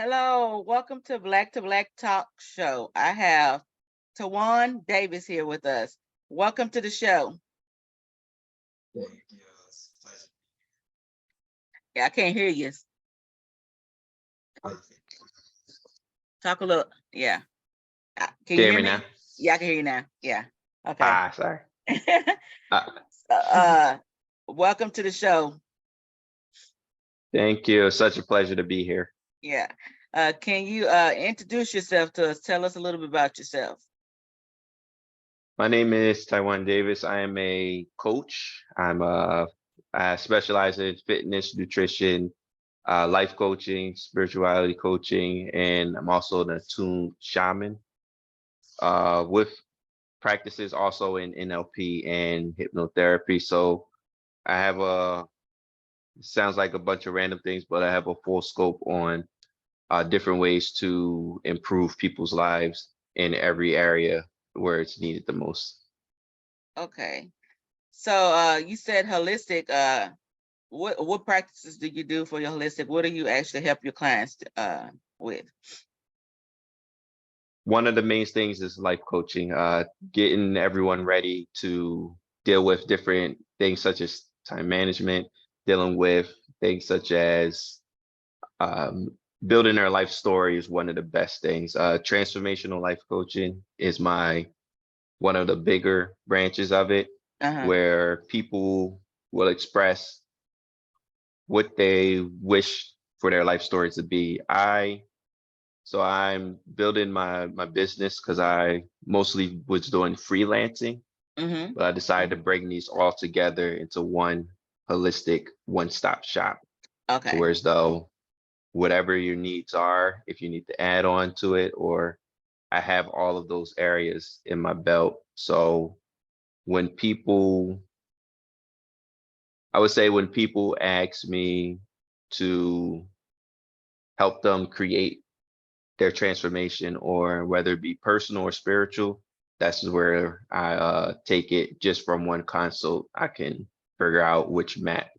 Hello, welcome to Black Talk Show. I have Tywan Davis here with us. Welcome to the show. Thank you. It's a pleasure. Yeah, I can't hear you. Perfect. Talk a little. Yeah. Can Can you you hear hear me me? now? Yeah, I can hear you now. Yeah. Okay. Sorry. Uh, uh, welcome to the show. Thank you. Such a pleasure to be here. Yeah. Can you introduce yourself to us? Tell us a little bit about yourself. My name is Tywan Davis. I am a coach. I specialize in fitness, nutrition, life coaching, spirituality coaching, and I'm also an attuned shaman with practices also in NLP and hypnotherapy. So I have sounds like a bunch of random things, but I have a full scope on different ways to improve people's lives in every area where it's needed the most. Okay. So you said holistic. What practices do you do for your holistic? What do you actually help your clients with? One of the main things is life coaching, getting everyone ready to deal with different things such as time management, dealing with things such as um, building their life story is one of the best things. Transformational life coaching is one of the bigger branches of it, Uh-huh. where people will express what they wish for their life story to be. I'm building my business because I mostly was doing freelancing, Mm-hmm. but I decided to bring these all together into one holistic one-stop shop to Okay. where as though whatever your needs are, if you need to add on to it, or I have all of those areas in my belt. So when people, I would say when people ask me to help them create their transformation, or whether it be personal or spiritual, that's where I take it just from one consult. I can figure out which map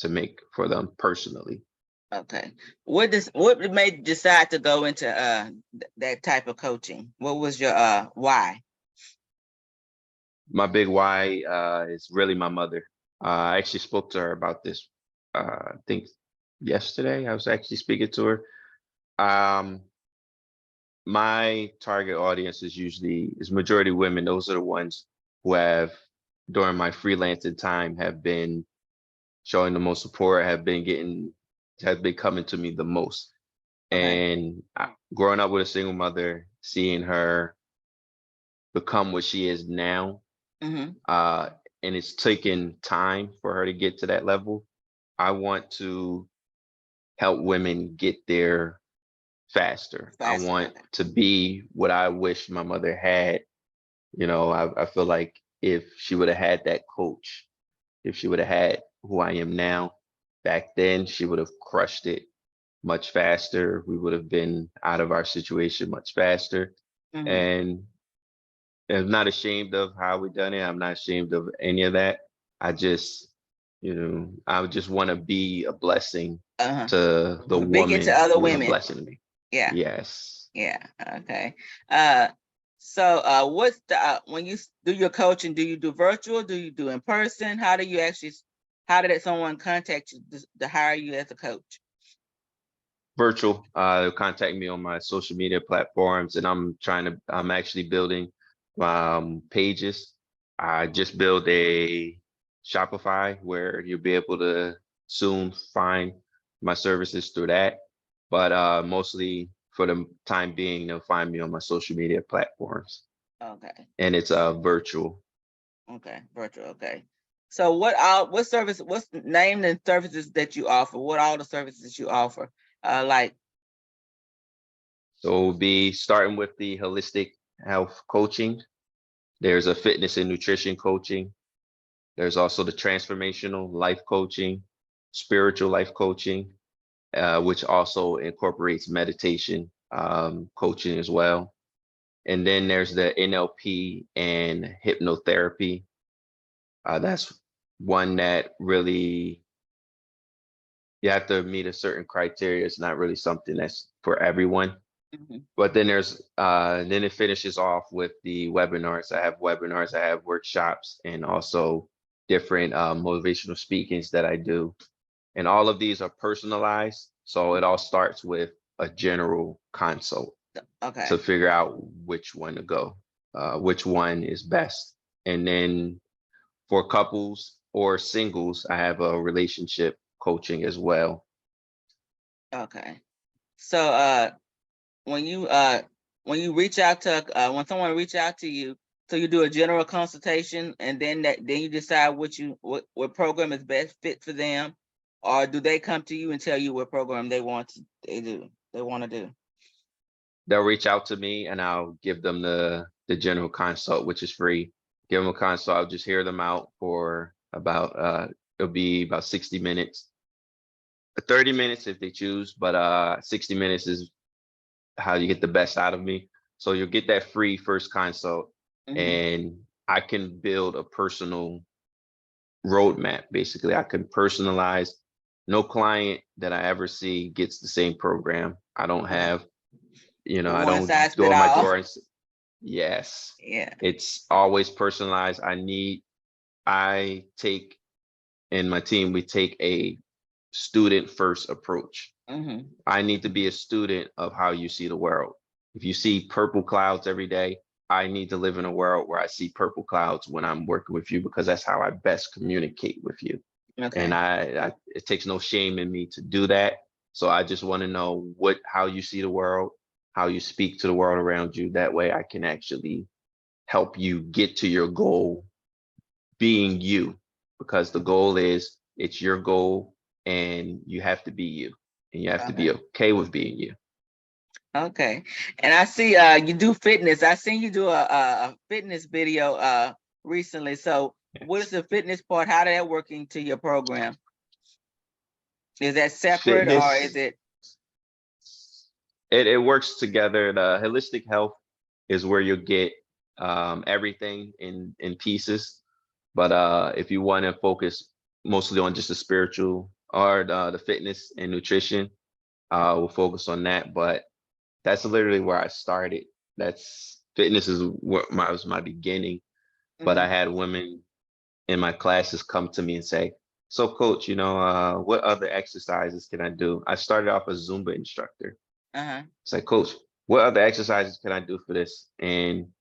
to make for them personally. Okay. What made you decide to go into that type of coaching? What was your why? My big why is really my mother. I actually spoke to her about this. I think yesterday I was actually speaking to her. Um, my target audience is majority women. Those are the ones who have, during my freelancing time, have been showing the most support, have been coming to me the most. Okay. And growing up with a single mother, seeing her become what she is now, Mm-hmm. uh, and it's taken time for her to get to that level. I want to help women get there faster. I Faster. want Okay. to be what I wish my mother had. I feel like if she would have had that coach, if she would have had who I am now back then, she would have crushed it much faster. We would have been out of our situation much faster. Mm-hmm. And I'm not ashamed of how we done it. I'm not ashamed of any of that. I just, I would just want to be a blessing Uh-huh. to the Big into woman other who is a women. blessing to me. Yeah. Yes. Yeah. Okay. Uh so what's the when you do your coaching, do you do virtual? Do you do in person? How did someone contact you to hire you as a coach? Virtual. Contact me on my social media platforms, and I'm actually building pages. I just built a Shopify where you'll be able to soon find my services through that. But mostly for the time being, they'll find me on my social media platforms, Okay. and it's virtual. Okay. Virtual. Okay. So what's the name and services that you offer? What all the services you offer? Like So we'll be starting with the holistic health coaching. There's a fitness and nutrition coaching. There's also the transformational life coaching, spiritual life coaching, which also incorporates meditation coaching as well. And then there's the NLP and hypnotherapy. That's one that really you have to meet a certain criteria. It's not really something that's for everyone. Mhm. But then then it finishes off with the webinars. I have webinars, I have workshops, and also different motivational speakings that I do. And all of these are personalized. So it all starts with a general consult Okay. to figure out which one to go, which one is best. And then for couples or singles, I have a relationship coaching as well. Okay. So when you reach out to when someone reach out to you, so you do a general consultation and then then you decide what program is best fit for them, or do they come to you and tell you what program they want to do? They'll reach out to me and I'll give them the general consult, which is free. Give them a consult. I'll just hear them out for about it'll be about 60 minutes. 30 minutes if they choose, but 60 minutes is how you get the best out of me. So you'll get that free first consult, Mhm. and I can build a personal roadmap. Basically, I can personalize. No client that I ever see gets the same program. I don't Okay. have, I One don't size go fit on my all. door and yes, Yeah. it's always personalized. I take, in my team, we take a student first approach. Hmm. I need to be a student of how you see the world. If you see purple clouds every day, I need to live in a world where I see purple clouds when I'm working with you, because that's how I best communicate with you. And Okay. it takes no shame in me to do that. So I just want to know how you see the world, how you speak to the world around you. That way I can actually help you get to your goal being you, because the goal is, it's your goal and you have to be you, and you have to be Okay. okay with being you. Okay. And I see you do fitness. I seen you do a fitness video recently. So what is the fitness part? How did that work into your program? Is that separate or is Fitness, it? it works together. The holistic health is where you'll get everything in pieces. But if you want to focus mostly on just the spiritual or the fitness and nutrition, we'll focus on that. But that's literally where I started. That's fitness is what was my beginning. But I Mhm. had women in my classes come to me and say, "So, coach, what other exercises can I do?" I started off as Zumba instructor. Uh-huh. It's like, coach, what other exercises can I do for this? And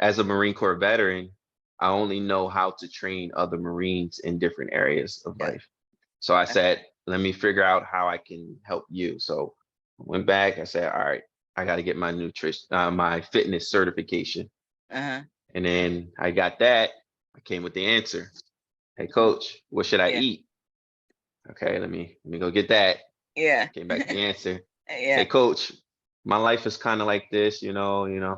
as a Marine Corps veteran, I only know how to train other Marines in different areas of Yeah. life. So I Okay. said, let me figure out how I can help you. So I went back, I said, all right, I got to get my my fitness certification. Uh-huh. And then I got that. I came with the answer. Hey, coach, what should I Yeah. eat? Okay, let me go get that. Yeah. Came back with the answer. Hey, Yeah. coach, my life is kind of like this, I'm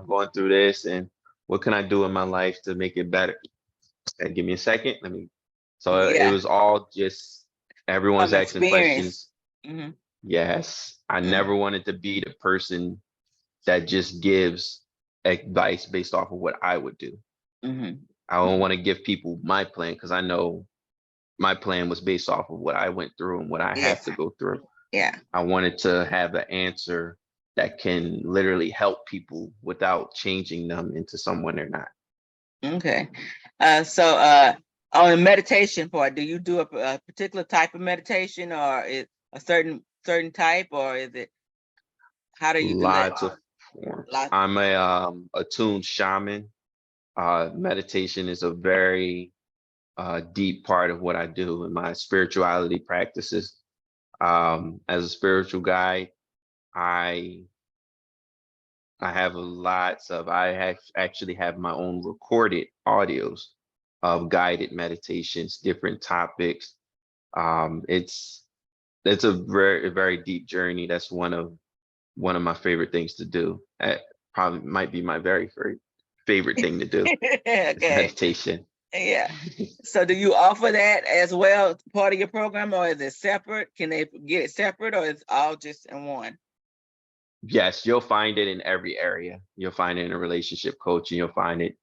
going through this, and what can I do in my life to make it better? Okay, give me a second. So it Yeah. was all just everyone's From asking experience. questions. Hmm. Yes, I Hmm. never wanted to be the person that just gives advice based off of what I would do. Hmm. I don't want to give people my plan, because I know my plan was based off of what I went through and what I have Yes. to go through. Yeah. I wanted to have an answer that can literally help people without changing them into someone they're not. Okay. So on the meditation part, do you do a particular type of meditation, or is a certain type, or is it, how do you do that? Lots of forms. Lot. I'm a attuned shaman. Meditation is a very deep part of what I do in my spirituality practices. As a spiritual guy, I I have actually have my own recorded audios of guided meditations, different topics. It's a very deep journey. That's one of my favorite things to do. Probably might be my very favorite thing to do is Okay. meditation. Yeah. So do you offer that as well, part of your program, or is it separate? Can they get it separate, or is all just in one? Yes, you'll find it in every area. You'll find it in a relationship coaching. You'll find it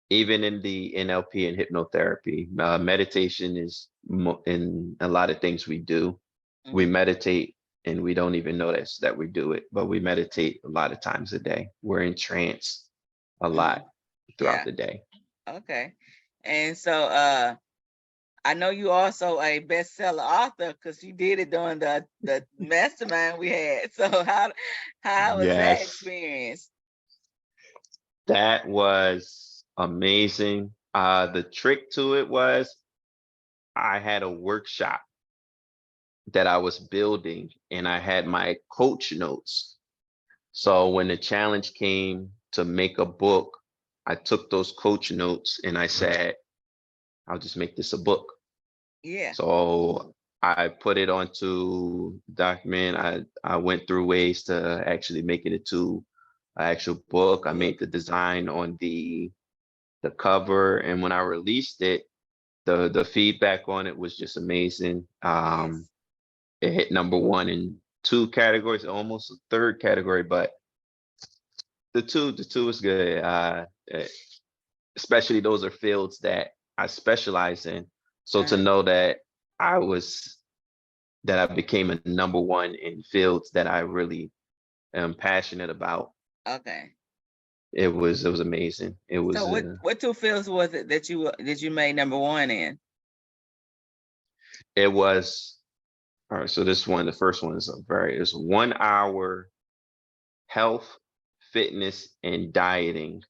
even in the NLP and hypnotherapy. Meditation is in a lot of things we do. We Mhm. meditate and we don't even notice that we do it, but we meditate a lot of times a day. We're in trance a lot Mhm. throughout Yeah. the day. Okay. And so I know you also a bestseller author because you did it during the mastermind we had. So how was that Yes, experience? that was amazing. The trick to it was I had a workshop that I was building and I had my coach notes. So when the challenge came to make a book, I took those coach notes and I said, I'll just make this a book. Yeah. So I put it onto document. I went through ways to actually make it into an actual book. I made the design on the cover, and when I released it, the feedback on it was just amazing. Yes. It hit number one in two categories, almost a third category, but the two is good. Especially those are fields that I specialize in. So to Uh-huh. know that I was that I became a number one in fields that I really am passionate about. Okay. It was amazing. It So was what two fields was it that you made number one in? it was all right. So this one, the first one is it's 1 hour health, fitness, and dieting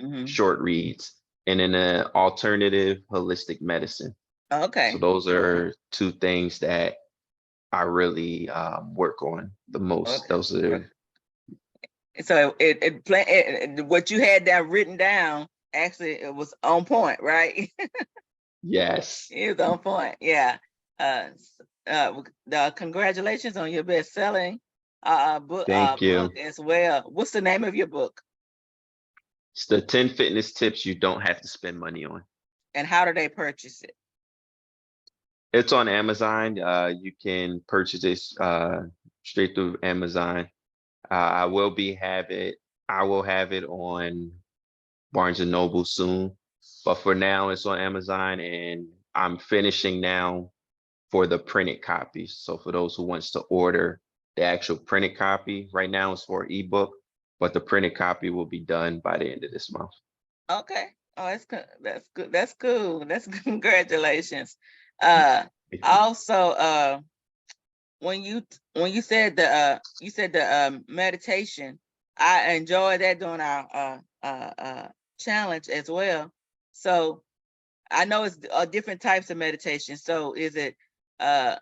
Hmm. short reads, and then an alternative holistic medicine. So Okay. those are two things that I really work on the most. Okay. Those are So what you had down written down actually it was on point, right? yes. It was on point. Yeah. Congratulations on your best selling Thank book you. as well. What's the name of your book It's the 10 fitness tips you don't have to spend money on. and how do they purchase it? It's on Amazon. You can purchase this straight through Amazon. I will be have it. I will have it on Barnes and Noble soon, but for now it's on Amazon, and I'm finishing now for the printed copies. So for those who wants to order the actual printed copy, right now it's for ebook, but the printed copy will be done by the end of this month. Okay. Oh, that's good. That's good. That's cool. That's congratulations. Uh Also when you said the meditation, I enjoyed that during our challenge as well. So I know it's different types of meditation. So is it uh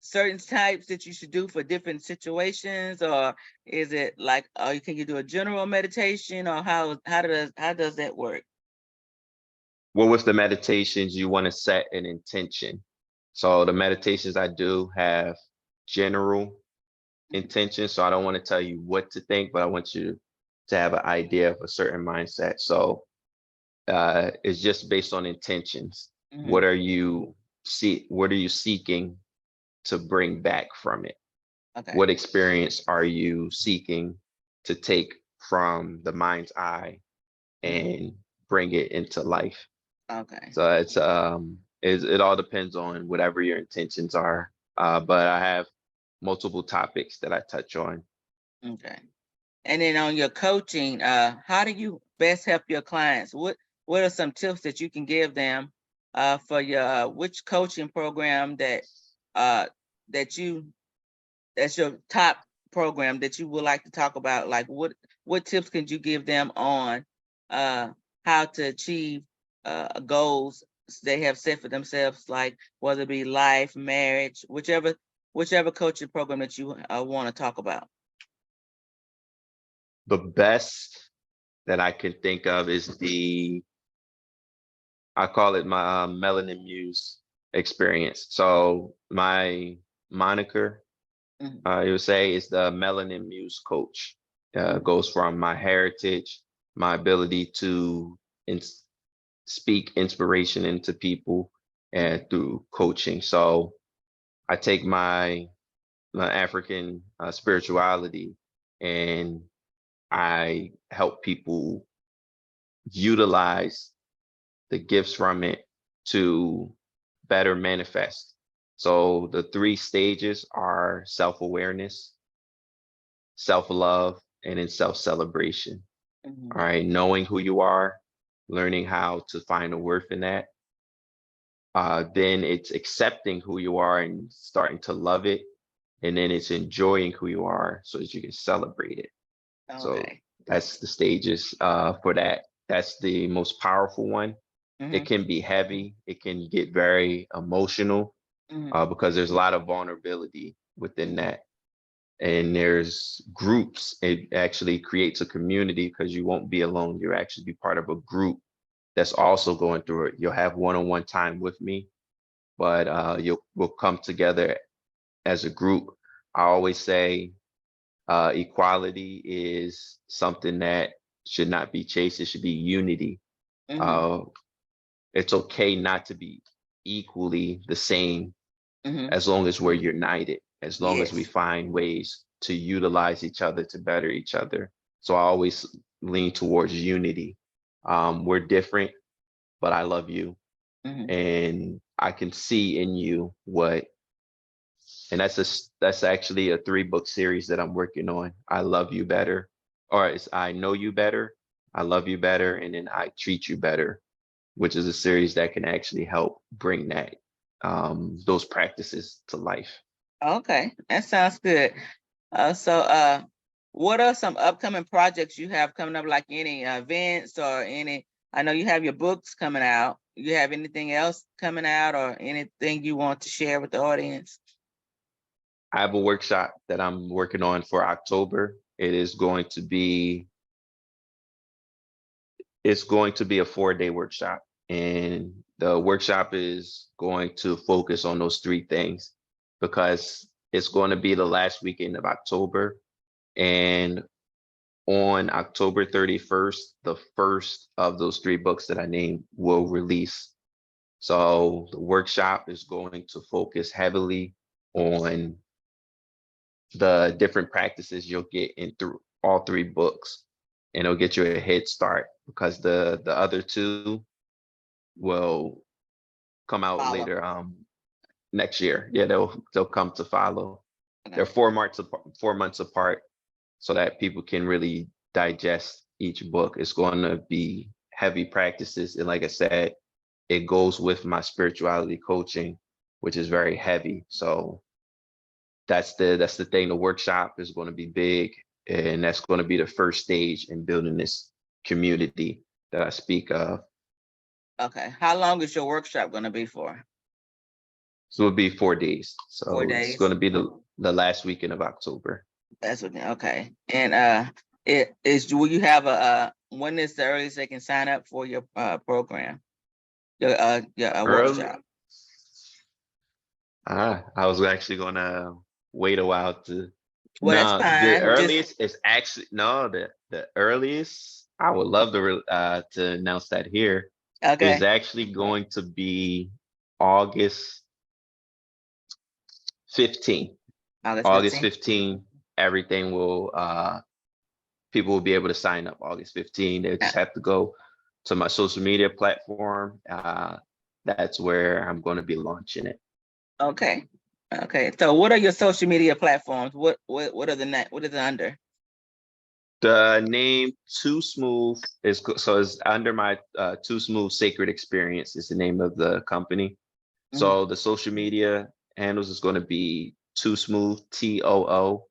certain types that you should do for different situations, or is it like can you do a general meditation, or how does that work? Well, with the meditations, you want to set an intention. So the meditations I do have general intention. So I don't want to tell you what to think, but I want you to have an idea of a certain mindset. So it's just based on intentions. Hmm. What are you seeking to bring back from it? Okay. What experience are you seeking to take from the mind's eye Hmm. and bring it into life? Okay. So it all depends on whatever your intentions are. But I have multiple topics that I touch on. Okay. And then on your coaching, how do you best help your clients? What are some tips that you can give them for your which coaching program uh that you that's your top program that you would like to talk about? Like what tips can you give them on uh how to achieve goals they have set for themselves, like whether it be life, marriage, whichever coaching program that you want to talk about. The best that I can think of is I call it my Melanin Muse experience. So my moniker, Mhm. you would say, is the Melanin Muse coach. Mhm. Goes from my heritage, my ability to ins speak inspiration into people, and through coaching. So I take my African spirituality and I help people utilize the gifts from it to better manifest. So the three stages are self-awareness, self-love, and then self-celebration. Mhm. All right, knowing who you are, learning how to find a worth in that. Then it's accepting who you are and starting to love it. And then it's enjoying who you are so that you can celebrate it. So Okay. that's the stages for that. That's the most powerful one. It Mhm. can be heavy. It can get very emotional Mhm. because there's a lot of vulnerability within Mhm. that. And there's groups. It actually creates a community because you won't be alone. You'll actually be part of a group that's also going through it. You'll have one-on-one time with me, but we'll come together as a group. I always say equality is something that should not be chased. It should be unity. Mhm. Uh, it's okay not to be equally the same Mhm. as long as we're united, as long as we Yes. find ways to utilize each other to better each other. So I always lean towards unity. We're different, but I love you. Mhm. And I can see in you what, and that's actually a 3-book series that I'm working on. I love you better, or it's I know you better, I love you better, and then I treat you better, which is a series that can actually help bring that those practices to life. Okay, that sounds good. What are some upcoming projects you have coming up, like any events or any? I know you have your books coming out. You have anything else coming out or anything you want to share with the audience? I have a workshop that I'm working on for October. It's going to be a 4-day workshop, and the workshop is going to focus on those three things because it's going to be the last weekend of October. And on October 31st, the first of those 3 books that I named will release. So the workshop is going to focus heavily on the different practices you'll get in through all 3 books, and it'll get you a head start because the other 2 will come out Follow. later next year. Yeah, they'll come to follow. Okay. They're 4 months apart so that people can really digest each book. It's going to be heavy practices, and like I said, it goes with my spirituality coaching, which is very heavy. So that's the thing. The workshop is going to be big, and that's going to be the first stage in building this community that I speak of. Okay. How long is your workshop going to be for? So it'll be 4 days. Four So it's going days. to be the last weekend of October. That's what. Okay. And will you have when is the earliest they can sign up for your program, your Early, workshop? I was actually going to wait a while to. Well, that's No, the fine. Just earliest is actually no, the earliest. I would love to announce that here is okay. actually going to be August 15th. August August 15th. 15th, everything will people will be able to sign up August 15th. They just have to go to my social media platform. That's where I'm going to be launching it. Okay. Okay. So what are your social media platforms? What are what is it under? The name TooSmooth so it's under my TooSmooth Sacred Experience is the name of the company. Mhm. So the social media handles is going to be TooSmooth, TooSmoothSE.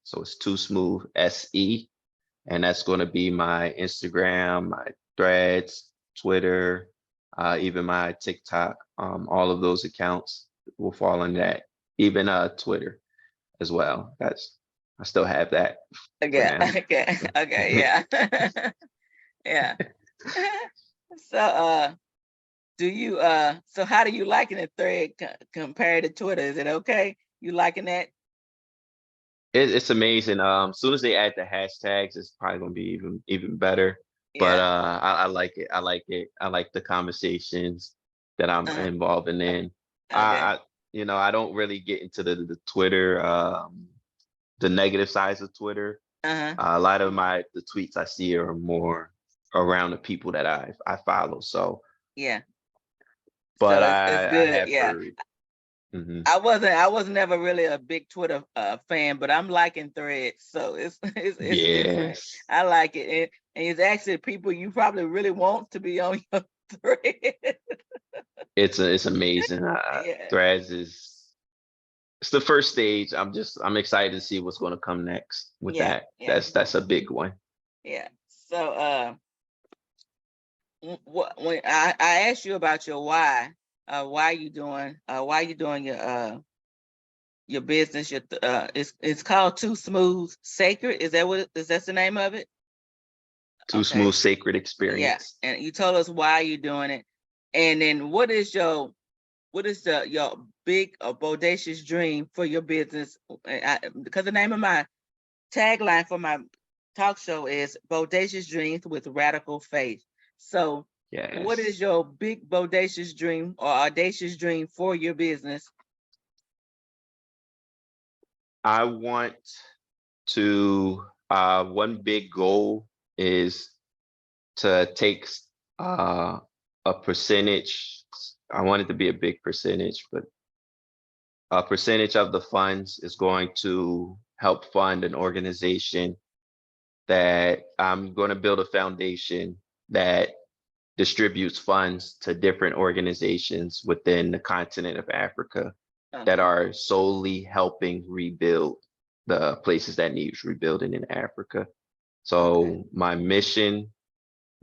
So it's TooSmooth SE. And that's going to be my Instagram, my Threads, Twitter, even my TikTok. All of those accounts will fall in that. Even Twitter as well. I still have that for Okay. now. Okay. Okay. Yeah. Yeah. So do you so how do you liking the thread compared to Twitter? Is it okay? You liking that? It's amazing. Soon as they add the hashtags, it's probably gonna be even better. But Yeah. I like it. I like it. I like the conversations that I'm Uh, involved in. okay. I I don't really get into the Twitter, the negative sides of Twitter. Uh-huh. A lot of the tweets I see are more around the people that I follow. So Yeah. but So it's I good. have Yeah. heard. Mhm. I wasn't never really a big Twitter fan, but I'm liking threads. So it's different. Yes, I like it. And it's actually people you probably really want to be on your thread. it's amazing. Yeah. Threads is it's the first stage. I'm excited to see what's going to come next with Yeah. that. Yeah. That's a big one. Yeah. So what when I asked you about your why you doing your business, it's called TooSmooth Sacred. Is that the name of it? Okay. TooSmooth Sacred Yeah. Experience. And you told us why you're doing it. And then what is your big bodacious dream for your business? Because the name of my tagline for my talk show is Bodacious Dreams with Radical Faith. So what is Yes. your big bodacious dream or audacious dream for your business? I want to one big goal is to take uh a percentage. I want it to be a big percentage, but a percentage of the funds is going to help fund an organization that I'm going to build a foundation that distributes funds to different organizations within the continent of Africa that Uh-huh. are solely helping rebuild the places that need rebuilding in Africa. Okay. So my mission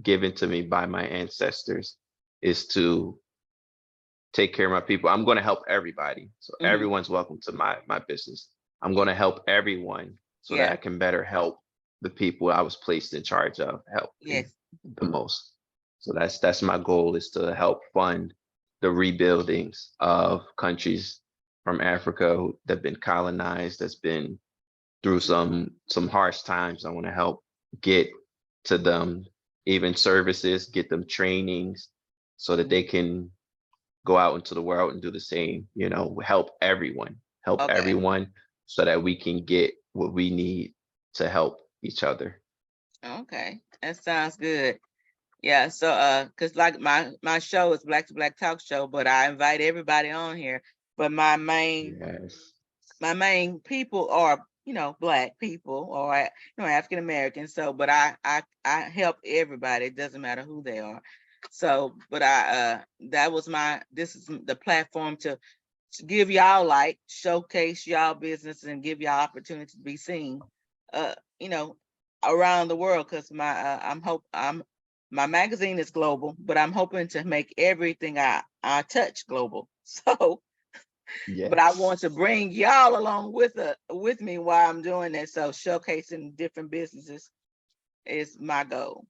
given to me by my ancestors is to take care of my people. I'm going to help everybody. So Hmm. everyone's welcome to my business. I'm going to help everyone so that Yeah. I can better help the people I was placed in charge of helping Yes. the most. So that's my goal, is to help fund the rebuildings of countries from Africa that have been colonized, that's been through some harsh times. I want to help get to them even services, get them trainings so that they can go out into the world and do the same, help Okay. everyone so that we can get what we need to help each other. Okay. That sounds good. Yeah. So because like my show is Black to Black Talk Show, but I invite everybody on here. But Yes. my main people are Black people or African Americans. So but I help everybody. It doesn't matter who they are. So but this is the platform to give y'all light, showcase y'all business, and give y'all opportunity to be seen uh you know around the world. Because my magazine is global, but I'm hoping to make everything I touch global. So but I want to Yes. bring y'all along with me while I'm doing that. So showcasing different businesses is my goal.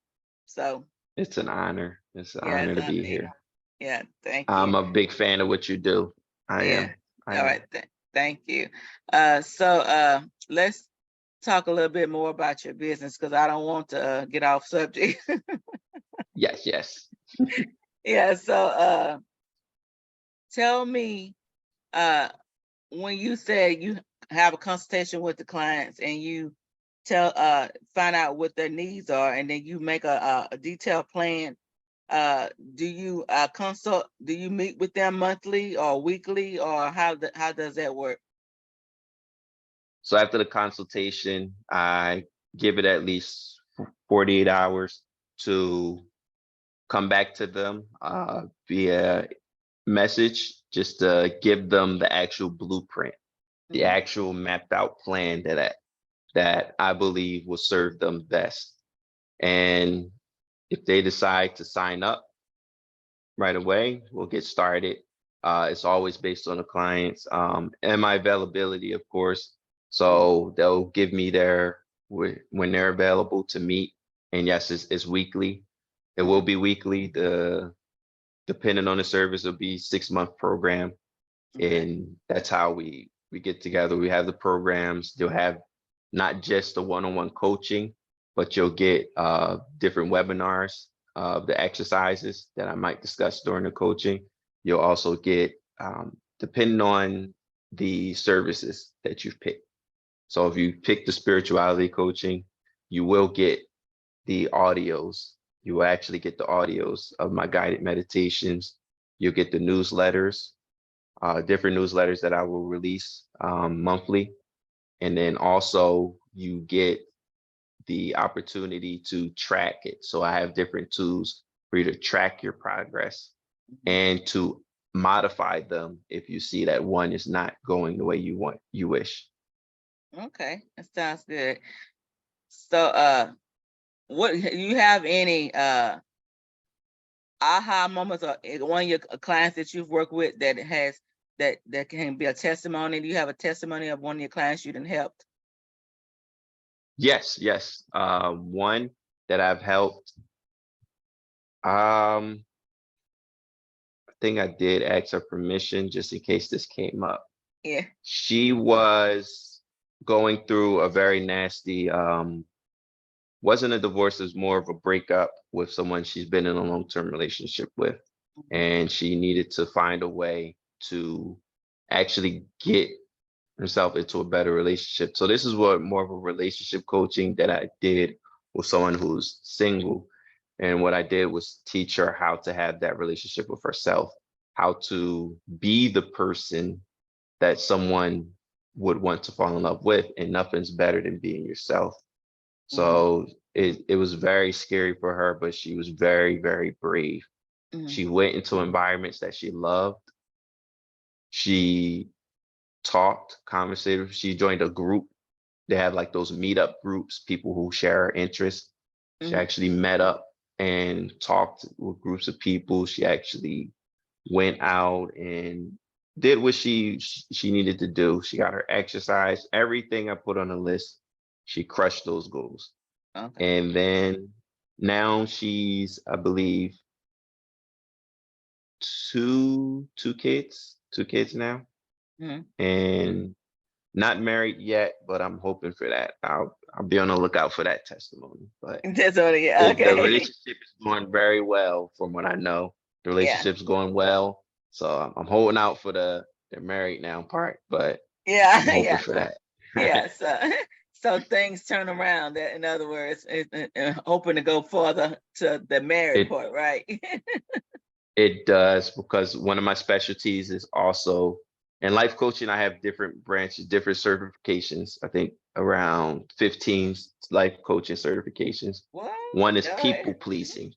So It's an honor. It's an yeah, honor to be here. yeah, thank you. I'm a big fan of what you do. I Yeah. am. I All am. right. Thank you. So let's talk a little bit more about your business because I don't want to get off subject. Yes, yes. Yeah. So tell me uh when you said you have a consultation with the clients and you find out what their needs are and then you make a detailed plan. Do you do you meet with them monthly or weekly, or how does that work? So after the consultation, I give it at least 48 hours to come back to them via message, just to give them the actual blueprint, the Mhm. actual mapped out plan that I believe will serve them best. And if they decide to sign up right away, we'll get started. It's always based on the clients and my availability, of course. So they'll give me when they're available to meet. And yes, it's weekly. It will be weekly. Depending on the service, it'll be 6-month program, Okay. and that's how we get together. We have the programs. You'll have not just the one-on-one coaching, but you'll get different webinars of the exercises that I might discuss during the coaching. You'll also get depending on the services that you've picked. So if you pick the spirituality coaching, you will get the audios. You will actually get the audios of my guided meditations. You'll get the newsletters, different newsletters that I will release monthly. And then also you get the opportunity to track it. So I have different tools for you to track your progress and to modify them if you see that one is not going the way you wish. Okay, that sounds good. So, what you have any aha moments or one of your clients that you've worked with that has that can be a testimony? Do you have a testimony of one of your clients you done helped? Yes, yes. One that I've helped. I think I did ask her permission just in case this came up. Yeah. She was going through a very nasty, wasn't a divorce, it was more of a breakup with someone she's been in a long-term relationship with. And she needed to find a way to actually get herself into a better relationship. So this is what more of a relationship coaching that I did with someone who's single. And what I did was teach her how to have that relationship with herself, how to be the person that someone would want to fall in love with, and nothing's better than being yourself. So it was very scary for her, but she was very, very brave. She went into environments that she loved. She talked, conversated. She joined a group. They have like those meetup groups, people who share her interests. She actually met up and talked with groups of people. She actually went out and did what she needed to do. She got her exercise, everything I put on the list. She crushed those goals. Okay. And then now she's, I believe, two kids now, Mhm. and not married yet, but I'm hoping for that. I'll be on the lookout for that testimony. But That's what. Yeah. the Okay. relationship is going very well, from what I know. The Yeah. relationship's going well, so I'm holding out for the they're married now part, but Yeah. I'm hoping Yeah. for that. Yeah. So, so things turn around. That, in other words, hoping to go further to the married It part, right? it does, because one of my specialties is also in life coaching. I have different branches, different certifications. I think around 15 life coaching certifications. What? One is Go people ahead. pleasing.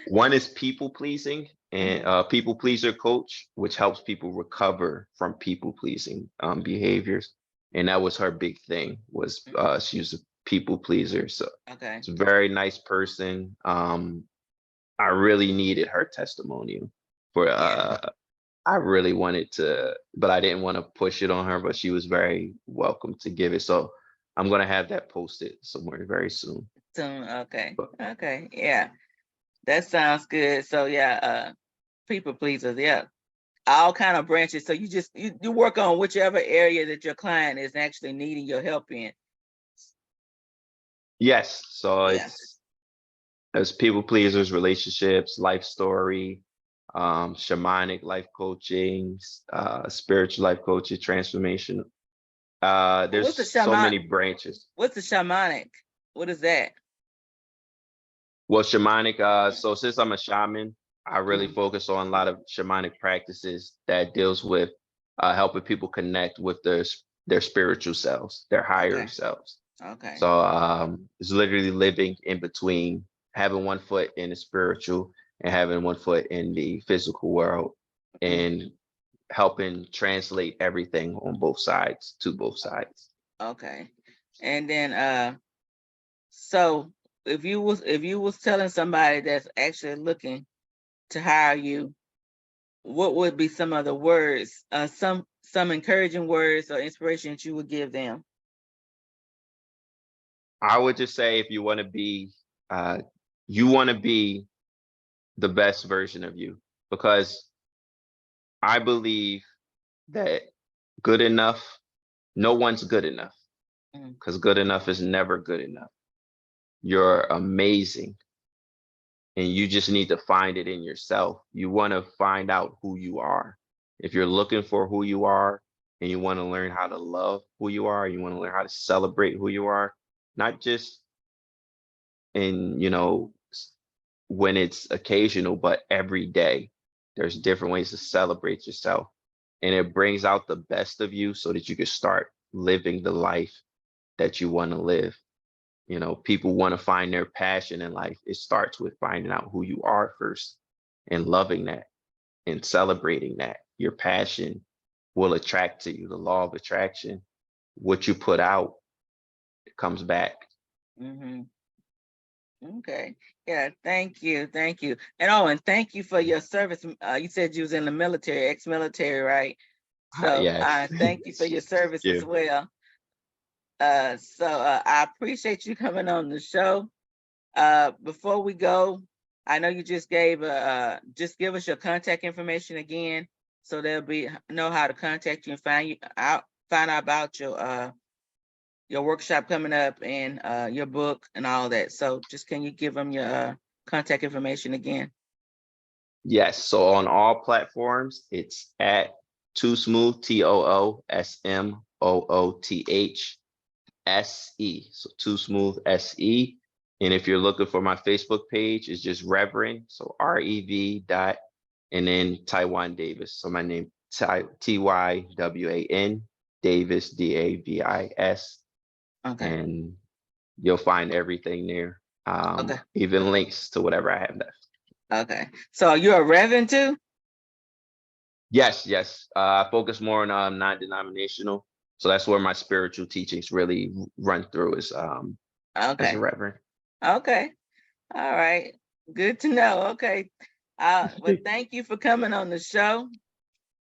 One is people pleasing, and people pleaser coach, which helps people recover from people pleasing behaviors. And that was her big thing, was she was a people pleaser. So Okay. it's a very nice person. I really needed her testimonial for Yeah. I really wanted to, but I didn't want to push it on her, but she was very welcome to give it. So I'm gonna have that posted somewhere very soon. Soon. Okay. But Okay. Yeah. That sounds good. So yeah, people pleasers. Yeah. All kind of branches. So you work on whichever area that your client is actually needing your help in. yes, so Yeah. it's people pleasers, relationships, life story, shamanic life coaching, spiritual life coaching, transformation. What's the There's so shaman? many branches. What's the shamanic? What is that? Well, shamanic, so since I'm a shaman, I really Mhm. focus on a lot of shamanic practices that deals with helping people connect with their spiritual selves, their higher Okay. selves. Okay. So it's literally living in between, having one foot in the spiritual and having one foot in the physical world, Mhm. and helping translate everything on both sides, to both sides. Okay. And then so if you was telling somebody that's actually looking to hire you, what would be some of the words, some encouraging words or inspiration that you would give them? I would just say, if you want to be the best version of you, because I believe that good enough, no one's good enough, Mm. because good enough is never good enough. You're amazing, and you just need to find it in yourself. You want to find out who you are. If you're looking for who you are, and you want to learn how to love who you are, you want to learn how to celebrate who you are, not just in, when it's occasional, but every day there's different ways to celebrate yourself. And it brings out the best of you so that you can start living the life that you want to live. You know, people want to find their passion in life. It starts with finding out who you are first and loving that and celebrating that. Your passion will attract to you, the law of attraction. What you put out, it comes back. Mm-hmm. Okay. Yeah. Thank you. Thank you. And thank you for your service. You said you was in the military, ex-military, right? So Yes. thank you for your service Yeah. as well. I appreciate you coming on the show. Before we go, I know you just just give us your contact information again, so they'll know how to contact you and find out about your workshop coming up and your book and all that. So just can you give them your contact information again? Yes. So on all platforms, it's at TooSmooth, TooSmooth, SE. So TooSmooth SE. And if you're looking for my Facebook page, it's just Reverend. So REV dot and then Tywan Davis. So my name TYWAN Davis DAVIS. Okay. And you'll find everything there. Okay. Even links to whatever I have left. Okay. So you're a Reverend too? Yes, yes. I focus more on non-denominational. So that's where my spiritual teachings really run through is as a Okay. reverend. Okay. All right. Good to know. Okay. Well, thank you for coming on the show.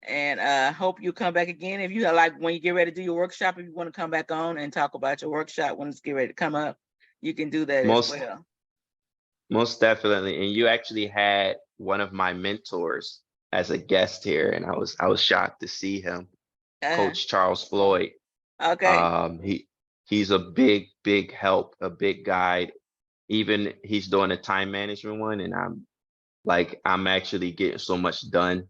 And hope you come back again. If you like when you get ready to do your workshop, if you want to come back on and talk about your workshop when it's get ready to come up, you can do that as Most well. most definitely. And you actually had one of my mentors as a guest here, and I was shocked to see him, Uh, Coach Charles Floyd. okay. He's a big help, a big guide. Even he's doing a time management one, and I'm actually getting so much done.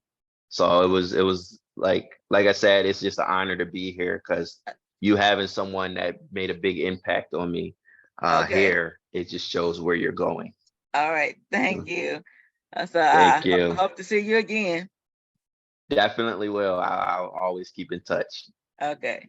So it was like I said, it's just an honor to be here because you having someone that made a big impact on me Okay. here, it just shows where you're going. All right. Thank you. So Thank I you. hope to see you again. Definitely will. I'll always keep in touch. Okay.